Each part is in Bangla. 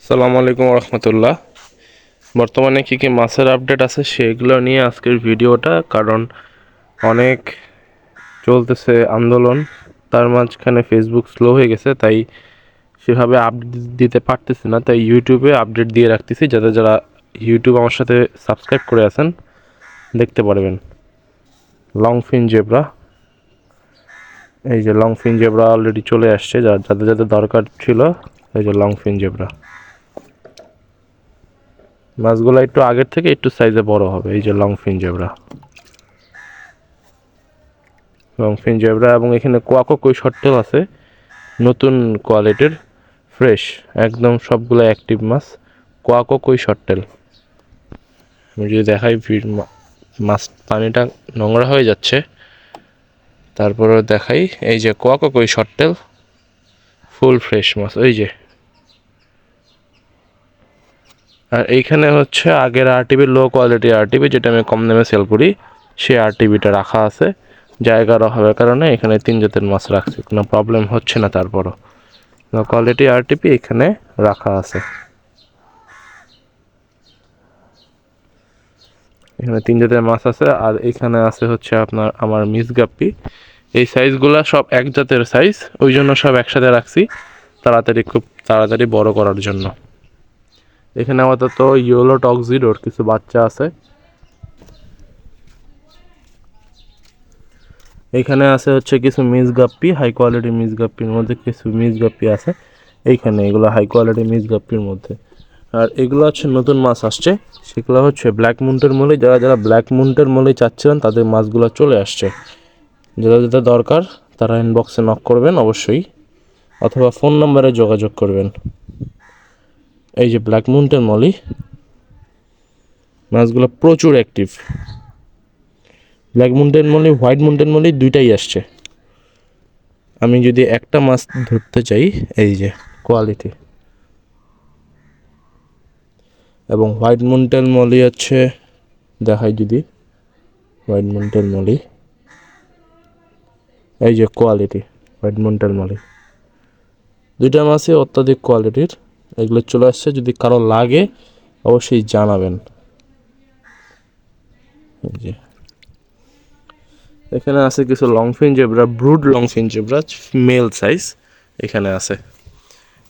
আসসালামু আলাইকুম রহমতুল্লাহ। বর্তমানে কী মাছের আপডেট আছে সেগুলো নিয়ে আজকের ভিডিওটা, কারণ অনেক চলতেছে আন্দোলন, তার মাঝখানে ফেসবুক স্লো হয়ে গেছে, তাই সেভাবে আপডেট দিতে পারতেছি না। তাই ইউটিউবে আপডেট দিয়ে রাখতেছি, যাতে যারা ইউটিউব আমার সাথে সাবস্ক্রাইব করে আছেন দেখতে পারবেন। লং ফিন জেব্রা, এই যে লং ফিন জেব্রা অলরেডি চলে আসছে, যাদের যাদের দরকার ছিল। এই যে লং ফিন জেব্রা মাছগুলো একটু আগের থেকে একটু সাইজে বড় হবে। এই যে লং ফিন জেব্রা এবং এখানে কোয়াকো কই শর্টটেল আছে, নতুন কোয়ালিটির, ফ্রেশ একদম, সবগুলো অ্যাক্টিভ মাছ। কোয়াকো কই শর্টটেল আমি যদি দেখাই, মাছ পানিটা নোংরা হয়ে যাচ্ছে, তারপরে দেখাই। এই যে কোয়াকো কই শর্টটেল, ফুল ফ্রেশ মাছ। এই যে, আর এইখানে হচ্ছে আগের আরটিভি, লো কোয়ালিটি আরটিভি, যেটা আমি কম দামে সেল করি, সেই আরটিভিটা রাখা আছে। জায়গার অভাবের কারণে এখানে 3 জাতের মাছ রাখছি, কোনো প্রবলেম হচ্ছে না। তারপরও লো কোয়ালিটি আরটিভি এখানে রাখা আছে। এখানে 3 জাতের মাছ আছে। আর এখানে আছে হচ্ছে আপনার আমার মিস গাপ্পি। এই সাইজগুলা সব এক জাতের সাইজ, ওই জন্য সব একসাথে রাখছি, খুব তাড়াতাড়ি বড় করার জন্য। এখানে আপাতত ইয়েলো টক্সিডোর কিছু বাচ্চা আছে। এখানে আছে হচ্ছে কিছু মিস গাপ্পি, হাই কোয়ালিটি মিস গাপ্পির মধ্যে কিছু মিস গাপ্পি আছে এইখানে, এগুলো হাই কোয়ালিটি মিস গাপ্পির মধ্যে। আর এগুলো হচ্ছে নতুন মাছ আসছে, সেগুলো হচ্ছে ব্ল্যাক মুন্টের মলি। যারা যারা ব্ল্যাক মুন্টের মলি চাচ্ছিলেন, তাদের মাছগুলো চলে আসছে। যেটা যেটা দরকার তারা ইনবক্সে নক করবেন অবশ্যই, অথবা ফোন নম্বরে যোগাযোগ করবেন। এই যে ব্ল্যাক মুন্টের মলি মাছগুলো প্রচুর active. Black mountain molly, white mountain molly দুইটাই আসছে। আমি যদি একটা মাছ ধরতে চাই, এই যে কোয়ালিটি, এবং হোয়াইট মুন্টেন মলি হচ্ছে, দেখাই যদি, হোয়াইট মুন্টেন মলি, এই যে কোয়ালিটি হোয়াইট মুন্টেন মলি, দুইটা মাছই অত্যাধিক কোয়ালিটির। এগুলো চলে আসছে, যদি কারো লাগে অবশ্যই জানাবেন। এই যে এখানে আছে কিছু longfin zebra, brood longfin zebra, male size এখানে আছে।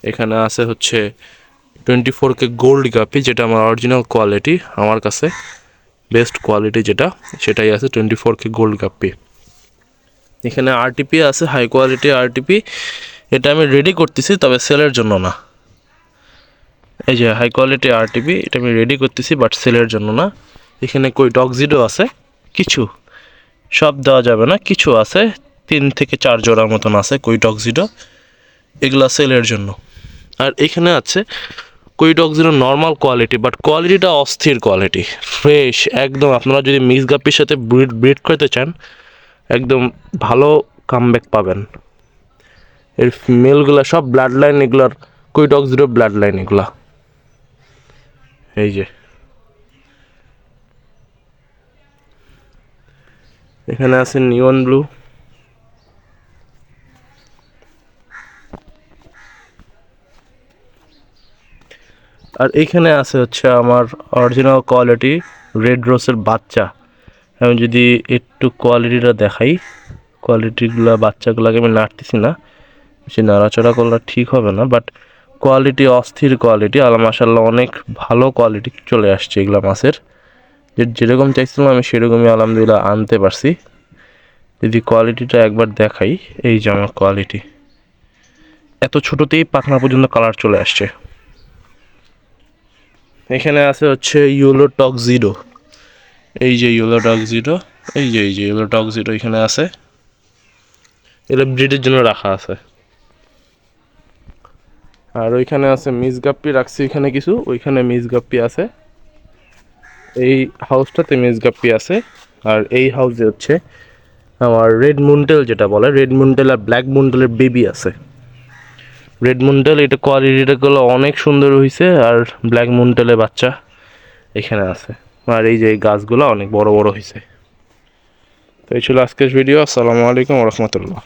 এখানে আছে হচ্ছে 24K গোল্ড গাপি, যেটা আমার অরিজিনাল কোয়ালিটি, আমার কাছে বেস্ট কোয়ালিটি যেটা, সেটাই আছে 24K গোল্ড গাপি। এখানে আরটিপি আছে, হাই কোয়ালিটি আরটিপি। এটা আমি রেডি করতেছি, তবে সেলের জন্য না। এই যে হাই কোয়ালিটি আরটিপি, এটা আমি রেডি করতেছি, বাট সেলের জন্য না। এখানে কই টক্সিডো আছে কিছু, সব দেওয়া যাবে না, কিছু আছে, 3 থেকে 4 জোড়ার মতন আছে কই টক্সিডো, এগুলা সেলের জন্য। আর এখানে আছে কই টক্সিডো নর্মাল কোয়ালিটি, বাট কোয়ালিটিটা অস্থির কোয়ালিটি, ফ্রেশ একদম। আপনারা যদি মিক্স গাপ্পির সাথে ব্রিড করতে চান, একদম ভালো কামব্যাক পাবেন। এর মেলগুলা সব ব্লাড লাইন, এগুলার কই টক্সিডো ব্লাড লাইন এগুলা। এই যে এখানে আছে নিয়ন ব্লু, আর এইখানে আছে হচ্ছে আমার অরিজিনাল কোয়ালিটি রেড রোসের বাচ্চা। আমি যদি একটু কোয়ালিটিটা দেখাই, কোয়ালিটিগুলো বাচ্চাগুলোকে আমি নাড়তেছি না, বেশি নাড়াচড়া করলে ঠিক হবে না, বাট কোয়ালিটি অস্থির কোয়ালিটি। আর মাশাআল্লাহ অনেক ভালো কোয়ালিটি চলে আসছে এগুলো মাছের, যেরকম চাইছিলাম আমি সেরকমই আলহামদুলিল্লাহ আনতে পারছি। যদি কোয়ালিটিটা একবার দেখাই, এই যে আমার কোয়ালিটি, এত ছোটোতেই পাখনা পর্যন্ত কালার চলে আসছে। এখানে আছে হচ্ছে ইয়েলো টক্সিডো, এই যে ইয়েলো টক্সিডো, এই যে ইয়েলো টক্সিডো এখানে আছে, এটা ব্রিডের জন্য রাখা আছে। আর ওইখানে আছে মিস গাপ্পি রাখছি এখানে কিছু, ওইখানে মিস গাপ্পি আছে, এই হাউসটাতে মিস গাপ্পি আছে। আর এই হাউসে হচ্ছে আমার রেড মুন্টেল, যেটা বলে রেড মুন্টেল আর ব্ল্যাক মুন্টেলের বেবি আছে। রেড মুন্টেল এটা কোয়ালিটিটাগুলো অনেক সুন্দর হয়েছে, আর ব্ল্যাক মুন্টেলের বাচ্চা এখানে আছে। আর এই যে এই গাছগুলো অনেক বড় বড় হয়েছে। তো এই ছিল আজকের ভিডিও। আসসালামু আলাইকুম রহমতুল্লাহ।